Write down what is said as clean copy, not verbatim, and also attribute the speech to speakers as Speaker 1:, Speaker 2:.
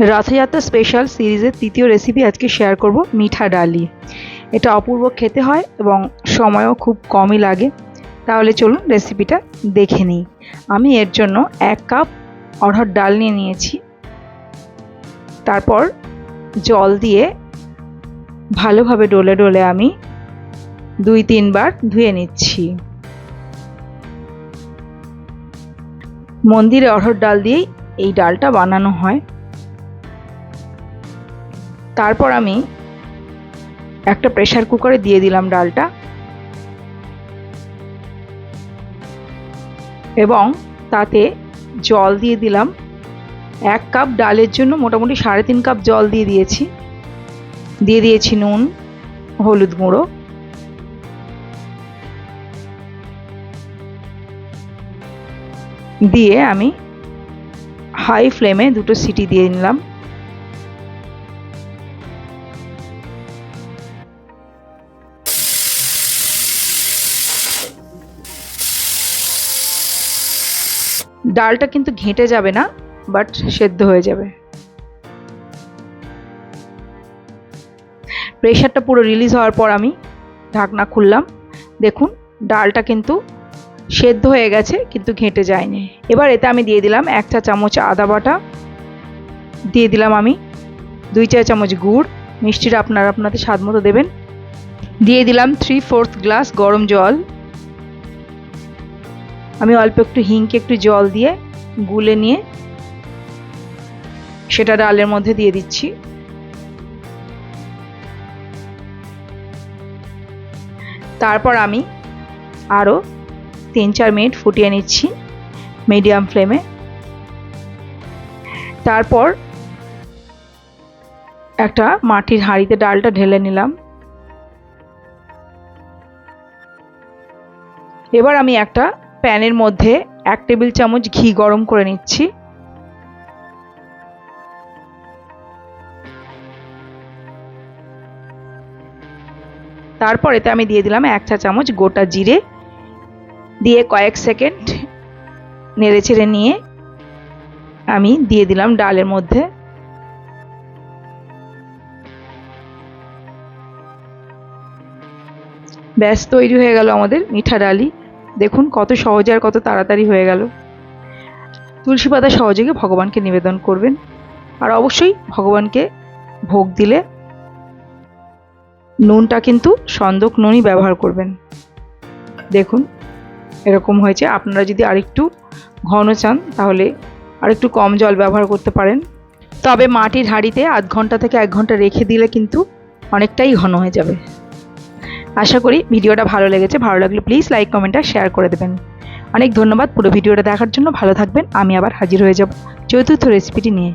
Speaker 1: Rathyatra special সিরিজের তৃতীয় recipe আজকে শেয়ার করব, মিঠা ডালি। এটা অপূর্ব খেতে হয় এবং সময়ও খুব কমই লাগে। তাহলে চলুন রেসিপিটা দেখে নিই। আমি এর জন্য 1 কাপ অড়হর ডাল নিয়ে নিয়েছি। তারপর জল দিয়ে ভালোভাবে ডলে ডলে আমি 2-3 বার ধুয়ে নিচ্ছি। মন্দিরে অড়হর ডাল দিয়েই এই ডালটা বানানো হয়। তারপর আমি একটা প্রেসার কুকারে দিয়ে দিলাম ডালটা এবং তাতে জল দিয়ে দিলাম। 1 কাপ ডালের জন্য মোটামুটি 3.5 কাপ জল দিয়ে দিয়েছি নুন, হলুদ গুঁড়ো, দিয়ে আমি হাই ফ্লেমে 2টো সিটি দিয়ে নিলাম। ডালটা কিন্তু ঘেঁটে যাবে না, বাট সেদ্ধ হয়ে যাবে। প্রেশারটা পুরো রিলিজ হওয়ার পর আমি ঢাকনা খুললাম। দেখুন ডালটা কিন্তু সেদ্ধ হয়ে গেছে, কিন্তু ঘেঁটে যায়নি। এবার এতে আমি দিয়ে দিলাম 1 চা চামচ আদা বাটা, দিয়ে দিলাম আমি 2 চা চামচ গুড়, মিষ্টিটা আপনাদের স্বাদ মতো দেবেন। দিয়ে দিলাম 3/4 গ্লাস গরম জল। আমি অল্প একটু হিংকে একটু জল দিয়ে গুলে নিয়ে সেটা ডালের মধ্যে দিয়ে দিচ্ছি। তারপর আমি আরও 3-4 মিনিট ফুটিয়ে নিচ্ছি মিডিয়াম ফ্লেমে। তারপর একটা মাটির হাঁড়িতে ডালটা ঢেলে নিলাম। এবার আমি একটা প্যানের মধ্যে 1 টেবিল চামচ ঘি গরম করে নিচ্ছি। তারপর এতে আমি দিয়ে দিলাম 1 চা চামচ গোটা জিরে, দিয়ে কয়েক সেকেন্ড নেড়েচেড়ে নিয়ে আমি দিয়ে দিলাম ডালের মধ্যে। ব্যাস তৈরি হয়ে গেল আমাদের মিঠা ডালি। দেখুন কত সহজে আর কত তাড়াতাড়ি হয়ে গেল। তুলসী পাতা সহযোগে ভগবানকে নিবেদন করবেন, আর অবশ্যই ভগবানকে ভোগ দিলে নুনটা কিন্তু সন্দক নুনই ব্যবহার করবেন। দেখুন এরকম হয়েছে। আপনারা যদি আরেকটু ঘন চান তাহলে আরেকটু কম জল ব্যবহার করতে পারেন। তবে মাটির হাঁড়িতে আধ ঘন্টা থেকে 1 ঘন্টা রেখে দিলে কিন্তু অনেকটাই ঘন হয়ে যাবে। আশা করি ভিডিওটা ভালো লেগেছে। ভালো লাগলে প্লিজ লাইক, কমেন্ট আর শেয়ার করে দেবেন। অনেক ধন্যবাদ পুরো ভিডিওটা দেখার জন্য। ভালো থাকবেন। আমি আবার হাজির হয়ে যাব চতুর্থ রেসিপিটি নিয়ে।